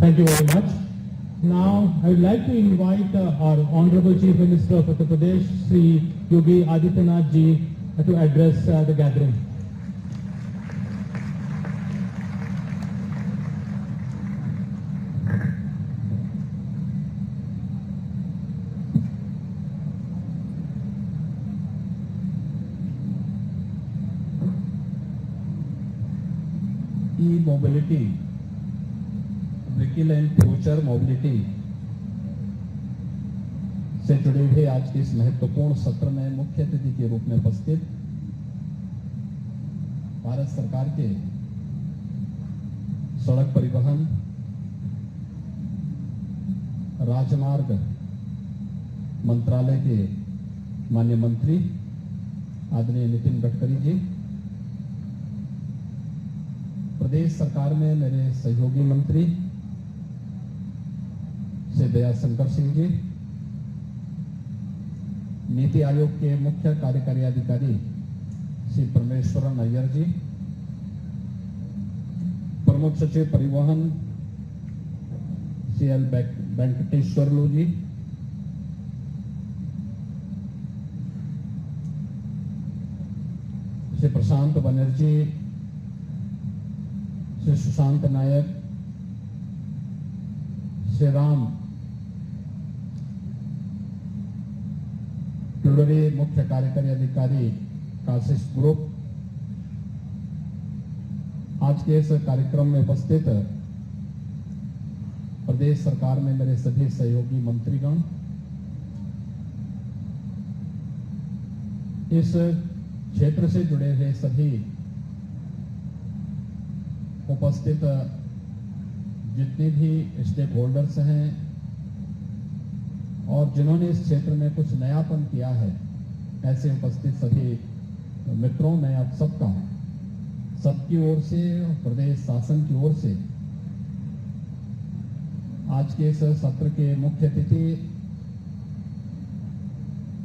Thank you very much. Now, I would like to invite our Honorable Chief Minister of Uttar Pradesh, Sri Yogi Adityanath ji, to address the gathering. E-mobility, vehicle and future mobility से जुड़े हुए आज के इस महत्वपूर्ण सत्र में मुख्य अतिथि के रूप में उपस्थित भारत सरकार के सड़क परिवहन, राजमार्ग मंत्रालय के माननीय मंत्री आदरणीय नितिन गडकरी जी, प्रदेश सरकार में मेरे सहयोगी मंत्री श्री दयाशंकर सिंह जी, नीति आयोग के मुख्य कार्यकारी अधिकारी श्री परमेश्वरन अय्यर जी, प्रमुख सचिव परिवहन श्री एल वेंकटेश्वरलू जी, श्री प्रशांत बनर्जी, श्री सुशांत नायक, श्री राम टुडरी, मुख्य कार्यकारी अधिकारी काशिश ग्रुप, आज के इस कार्यक्रम में उपस्थित प्रदेश सरकार में मेरे सभी सहयोगी मंत्रीगण, इस क्षेत्र से जुड़े हुए सभी उपस्थित जितने भी स्टेक होल्डर्स हैं और जिन्होंने इस क्षेत्र में कुछ नयापन किया है, ऐसे उपस्थित सभी मित्रों, मैं आप सबकी ओर से और प्रदेश शासन की ओर से आज के इस सत्र के मुख्य अतिथि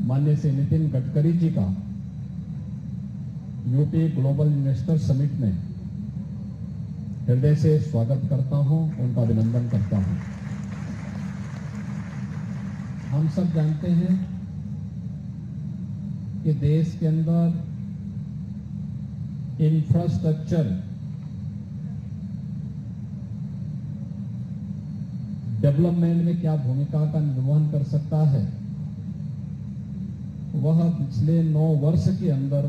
माननीय श्री नितिन गडकरी जी का यूपी ग्लोबल इन्वेस्टर समिट में हृदय से स्वागत करता हूं, उनका अभिनंदन करता हूं। हम सब जानते हैं कि देश के अंदर इंफ्रास्ट्रक्चर डेवलपमेंट में क्या भूमिका का निर्वहन कर सकता है, वह पिछले 9 वर्ष के अंदर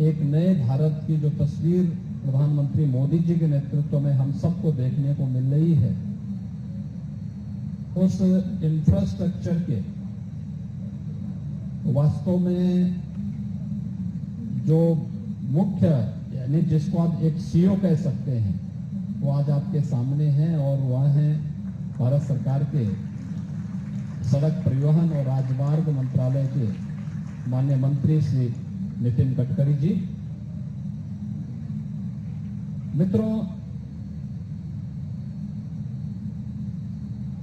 एक नए भारत की जो तस्वीर प्रधानमंत्री मोदी जी के नेतृत्व में हम सबको देखने को मिल रही है, उस इंफ्रास्ट्रक्चर के वास्तव में जो मुख्य, यानी जिसको आप एक सीईओ कह सकते हैं, वो आज आपके सामने हैं और वह हैं भारत सरकार के सड़क परिवहन और राजमार्ग मंत्रालय के माननीय मंत्री श्री नितिन गडकरी जी। मित्रों,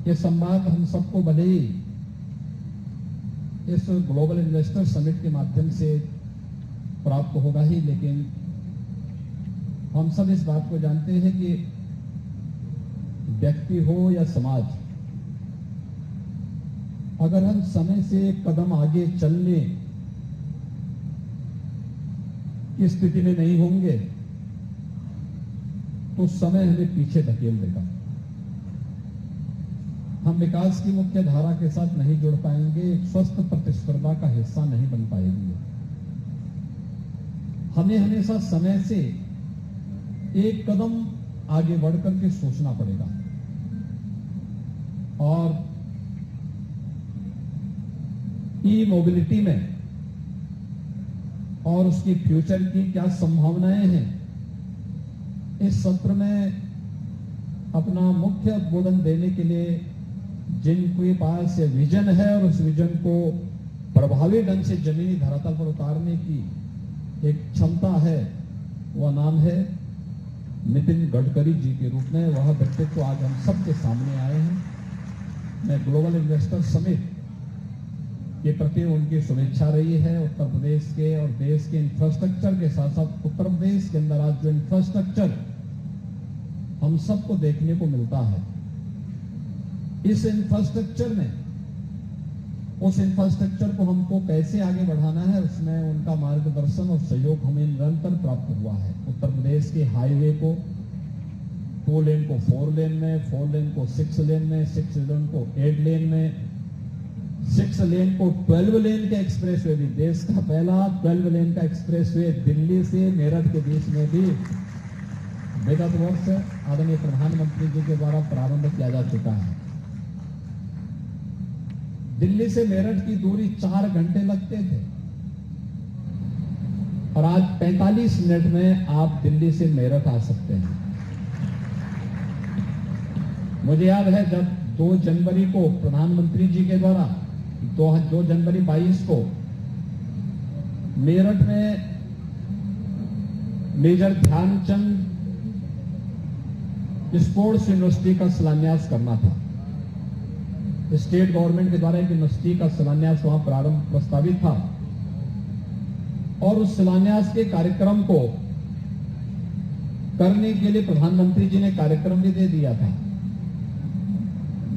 ये संवाद हम सबको भले ही इस ग्लोबल इन्वेस्टर समिट के माध्यम से प्राप्त होगा ही, लेकिन हम सब इस बात को जानते हैं कि व्यक्ति हो या समाज, अगर हम समय से एक कदम आगे चलने की स्थिति में नहीं होंगे तो समय हमें पीछे धकेल देगा। हम विकास की मुख्य धारा के साथ नहीं जुड़ पाएंगे, एक स्वस्थ प्रतिस्पर्धा का हिस्सा नहीं बन पाएंगे। हमें हमेशा समय से एक कदम आगे बढ़कर के सोचना पड़ेगा और ई मोबिलिटी में और उसकी फ्यूचर की क्या संभावनाएं हैं, इस सत्र में अपना मुख्य उद्बोधन देने के लिए जिनके पास ये विजन है और उस विजन को प्रभावी ढंग से जमीनी धरातल पर उतारने की एक क्षमता है, वह नाम है नितिन गडकरी जी के रूप में। वह व्यक्तित्व आज हम सबके सामने आए हैं। मैं ग्लोबल इन्वेस्टर समिट के प्रति उनकी शुभेच्छा रही है। उत्तर प्रदेश के और देश के इंफ्रास्ट्रक्चर के साथ साथ उत्तर प्रदेश के अंदर आज जो इंफ्रास्ट्रक्चर हम सबको देखने को मिलता है। इस इंफ्रास्ट्रक्चर में, उस इंफ्रास्ट्रक्चर को हमको कैसे आगे बढ़ाना है, उसमें उनका मार्गदर्शन और सहयोग हमें निरंतर प्राप्त हुआ है। उत्तर प्रदेश के हाईवे को 2 लेन को 4 लेन में, 4 लेन को 6 लेन में, 6 लेन को 8 लेन में, 6 लेन को 12 लेन के एक्सप्रेसवे भी, देश का पहला 12 लेन का एक्सप्रेसवे दिल्ली से मेरठ के बीच में भी विगत वर्ष आदरणीय प्रधानमंत्री जी के द्वारा प्रारंभ किया जा चुका है। दिल्ली से मेरठ की दूरी 4 घंटे लगते थे और आज 45 मिनट में आप दिल्ली से मेरठ आ सकते हैं। मुझे याद है जब 2 जनवरी को प्रधानमंत्री जी के द्वारा 2 जनवरी 22 को मेरठ में मेजर ध्यानचंद स्पोर्ट्स यूनिवर्सिटी का शिलान्यास करना था। स्टेट गवर्नमेंट के द्वारा एक यूनिवर्सिटी का शिलान्यास वहां प्रारंभ प्रस्तावित था और उस शिलान्यास के कार्यक्रम को करने के लिए प्रधानमंत्री जी ने कार्यक्रम भी दे दिया था,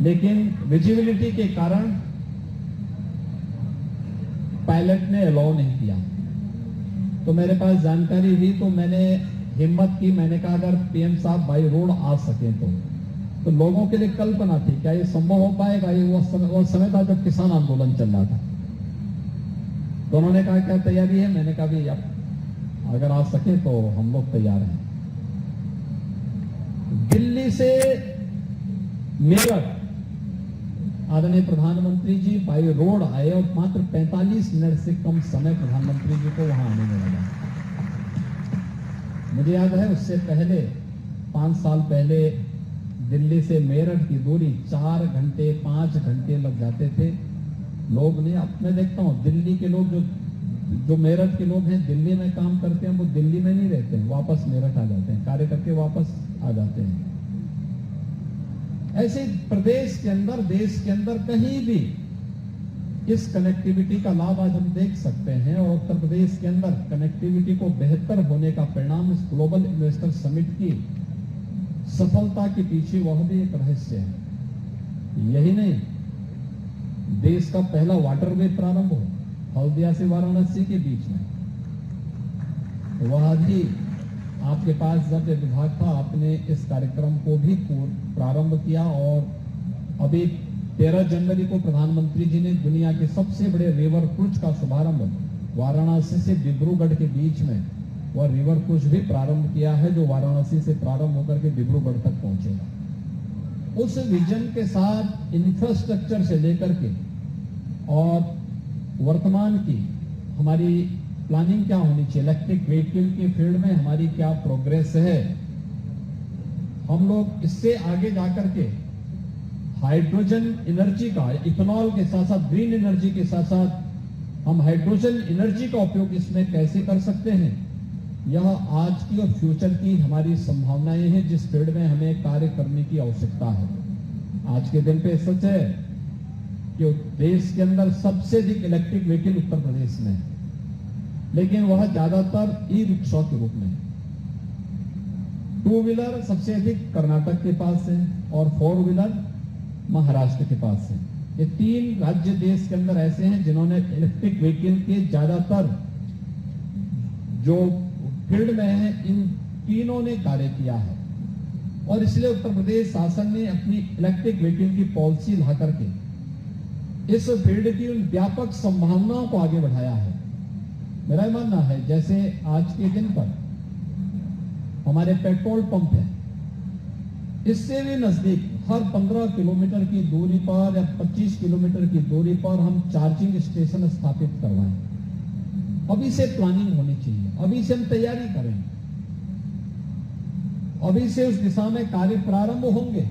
लेकिन विजिबिलिटी के कारण पायलट ने अलाउ नहीं किया। तो मेरे पास जानकारी हुई तो मैंने हिम्मत की, मैंने कहा अगर पीएम साहब बाई रोड आ सके तो लोगों के लिए कल्पना थी क्या ये संभव हो पाएगा। ये वो समय था जब किसान आंदोलन चल रहा था। तो उन्होंने कहा क्या तैयारी है, मैंने कहा भी अब अगर आ सके तो हम लोग तैयार हैं। दिल्ली से मेरठ आदरणीय प्रधानमंत्री जी बाई रोड आए और मात्र 45 मिनट से कम समय प्रधानमंत्री जी को वहां आने में लगा। मुझे याद है उससे पहले 5 साल पहले दिल्ली से मेरठ की दूरी 4 घंटे 5 घंटे लग जाते थे। लोग नहीं, अब मैं देखता हूं दिल्ली के लोग जो मेरठ के लोग हैं, दिल्ली में काम करते हैं, वो दिल्ली में नहीं रहते हैं, वापस मेरठ आ जाते हैं, कार्य करके वापस आ जाते हैं। ऐसे प्रदेश के अंदर, देश के अंदर कहीं भी इस कनेक्टिविटी का लाभ आज हम देख सकते हैं और उत्तर प्रदेश के अंदर कनेक्टिविटी को बेहतर होने का परिणाम इस ग्लोबल इन्वेस्टर समिट की सफलता के पीछे वह भी एक रहस्य है। यही नहीं, देश का पहला वाटरवे प्रारंभ हो हल्दिया से वाराणसी के बीच में, वह भी आपके पास जब विभाग था आपने इस कार्यक्रम को भी प्रारंभ किया और अभी 13 जनवरी को प्रधानमंत्री जी ने दुनिया के सबसे बड़े रिवर क्रूज का शुभारंभ वाराणसी से डिब्रूगढ़ के बीच में वह रिवर क्रूज भी प्रारंभ किया है, जो वाराणसी से प्रारंभ होकर के डिब्रूगढ़ तक पहुंचेगा। उस विजन के साथ इंफ्रास्ट्रक्चर से लेकर के और वर्तमान की हमारी प्लानिंग क्या होनी चाहिए, इलेक्ट्रिक व्हीकल की फील्ड में हमारी क्या प्रोग्रेस है, हम लोग इससे आगे जाकर के हाइड्रोजन एनर्जी का, इथेनॉल के साथ साथ ग्रीन एनर्जी के साथ साथ हम हाइड्रोजन एनर्जी का उपयोग इसमें कैसे कर सकते हैं, यह आज की और फ्यूचर की हमारी संभावनाएं हैं जिस फील्ड में हमें कार्य करने की आवश्यकता है। आज के दिन पे सच है कि देश के अंदर सबसे अधिक इलेक्ट्रिक व्हीकल उत्तर प्रदेश में है, लेकिन वह ज्यादातर ई रिक्शा के रूप में। 2 व्हीलर सबसे अधिक कर्नाटक के पास है और 4 व्हीलर महाराष्ट्र के पास है। ये 3 राज्य देश के अंदर ऐसे हैं जिन्होंने इलेक्ट्रिक व्हीकल के ज्यादातर जो फील्ड में है, इन तीनों ने कार्य किया है और इसलिए उत्तर प्रदेश शासन ने अपनी इलेक्ट्रिक व्हीकल की पॉलिसी ला करके इस फील्ड की उन व्यापक संभावनाओं को आगे बढ़ाया है। मेरा मानना है जैसे आज के दिन पर हमारे पेट्रोल पंप है, इससे भी नजदीक हर 15 किलोमीटर की दूरी पर या 25 किलोमीटर की दूरी पर हम चार्जिंग स्टेशन स्थापित करवाएं। अभी से प्लानिंग होनी चाहिए, अभी से हम तैयारी करें, अभी से उस दिशा में कार्य प्रारंभ होंगे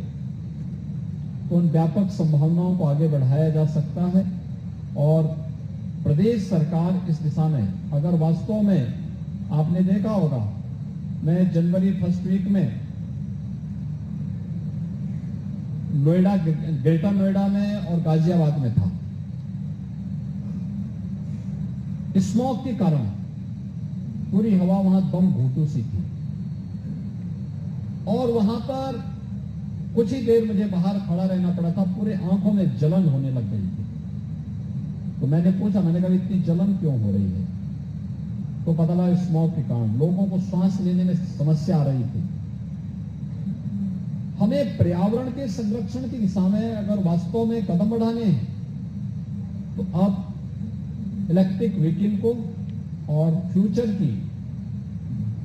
तो उन व्यापक संभावनाओं को आगे बढ़ाया जा सकता है। और प्रदेश सरकार इस दिशा में, अगर वास्तव में आपने देखा होगा, मैं जनवरी फर्स्ट वीक में नोएडा, ग्रेटर नोएडा में और गाजियाबाद में था। स्मॉग के कारण पूरी हवा वहां दम घुटू सी थी। और वहां पर कुछ ही देर मुझे बाहर खड़ा रहना पड़ा था, पूरे आंखों में जलन होने लग गई थी। तो मैंने पूछा, मैंने कहा इतनी जलन क्यों हो रही है? तो पता लगा स्मॉग के कारण लोगों को सांस लेने में समस्या आ रही थी। हमें पर्यावरण के संरक्षण की दिशा में अगर वास्तव में कदम बढ़ाने हैं तो अब इलेक्ट्रिक व्हीकल को और फ्यूचर की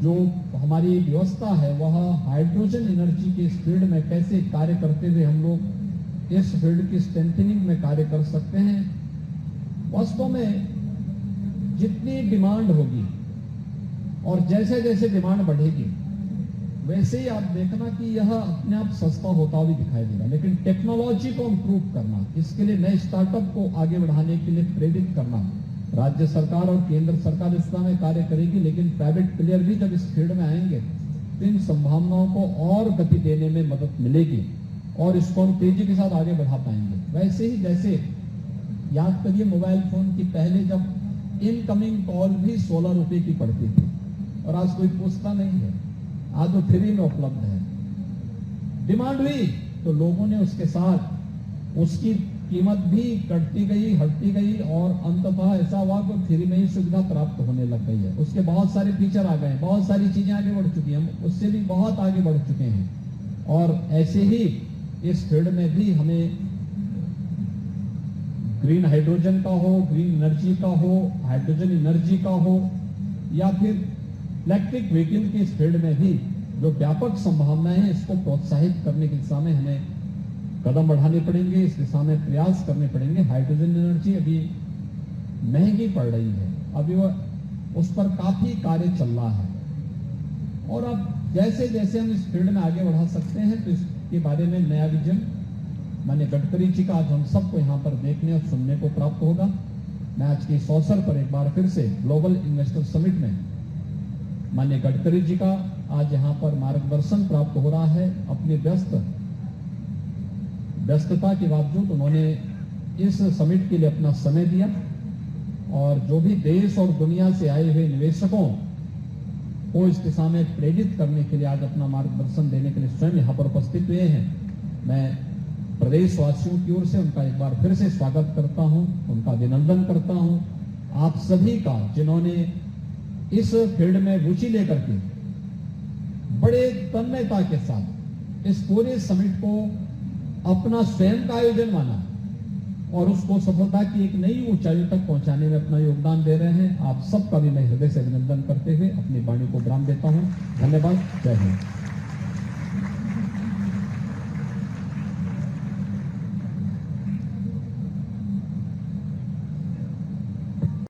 जो हमारी व्यवस्था है वह हाइड्रोजन एनर्जी के इस फील्ड में कैसे कार्य करते हुए हम लोग इस फील्ड की स्ट्रेंथनिंग में कार्य कर सकते हैं। वास्तव में जितनी डिमांड होगी और जैसे जैसे डिमांड बढ़ेगी वैसे ही आप देखना कि यह अपने आप सस्ता होता हुआ दिखाई देगा, लेकिन टेक्नोलॉजी को इम्प्रूव करना, इसके लिए नए स्टार्टअप को आगे बढ़ाने के लिए प्रेरित करना, राज्य सरकार और केंद्र सरकार इस दिशा में कार्य करेगी, लेकिन प्राइवेट प्लेयर भी जब इस फील्ड में आएंगे तो इन संभावनाओं को और गति देने में मदद मिलेगी और इसको हम तेजी के साथ आगे बढ़ा पाएंगे। वैसे ही जैसे याद करिए मोबाइल फोन की पहले जब इनकमिंग कॉल भी 16 रुपए की पड़ती थी और आज कोई पूछता नहीं है, आज वो फ्री में उपलब्ध है। डिमांड हुई तो लोगों ने उसके साथ उसकी कीमत भी कटती गई, हटती गई और अंततः ऐसा हुआ कि फ्री में ही सुविधा प्राप्त होने लग गई है। उसके बहुत सारे फीचर आ गए, बहुत सारी चीजें आगे बढ़ चुकी हैं, हम उससे भी बहुत आगे बढ़ चुके हैं। और ऐसे ही इस फील्ड में भी हमें ग्रीन हाइड्रोजन का हो, ग्रीन एनर्जी का हो, हाइड्रोजन एनर्जी का हो या फिर इलेक्ट्रिक व्हीकल की इस फील्ड में भी जो व्यापक संभावनाएं हैं इसको प्रोत्साहित करने की दिशा में हमें कदम बढ़ाने पड़ेंगे, इस दिशा में प्रयास करने पड़ेंगे। हाइड्रोजन एनर्जी अभी महंगी पड़ रही है, अभी वह उस पर काफी कार्य चल रहा है और अब जैसे जैसे हम इस फील्ड में आगे बढ़ा सकते हैं तो इसके बारे में नया विजन माननीय गडकरी जी का आज हम सबको यहाँ पर देखने और सुनने को प्राप्त होगा। मैं आज के इस अवसर पर एक बार फिर से ग्लोबल इन्वेस्टर समिट में माननीय गडकरी जी का आज यहाँ पर मार्गदर्शन प्राप्त हो रहा है। अपनी व्यस्तता के बावजूद उन्होंने इस समिट के लिए अपना समय दिया और जो भी देश और दुनिया से आए हुए निवेशकों को इस दिशा में प्रेरित करने के लिए आज अपना मार्गदर्शन देने के लिए स्वयं यहाँ पर उपस्थित हुए हैं। मैं प्रदेशवासियों की ओर से उनका एक बार फिर से स्वागत करता हूं, उनका अभिनंदन करता हूं। आप सभी का जिन्होंने इस फील्ड में रुचि लेकर के बड़े तन्मयता के साथ इस पूरे समिट को अपना स्वयं का आयोजन माना और उसको सफलता की एक नई ऊंचाई तक पहुंचाने में अपना योगदान दे रहे हैं। आप सबका भी मैं हृदय से अभिनंदन करते हुए अपनी वाणी को विराम देता हूं। धन्यवाद। जय हिंद।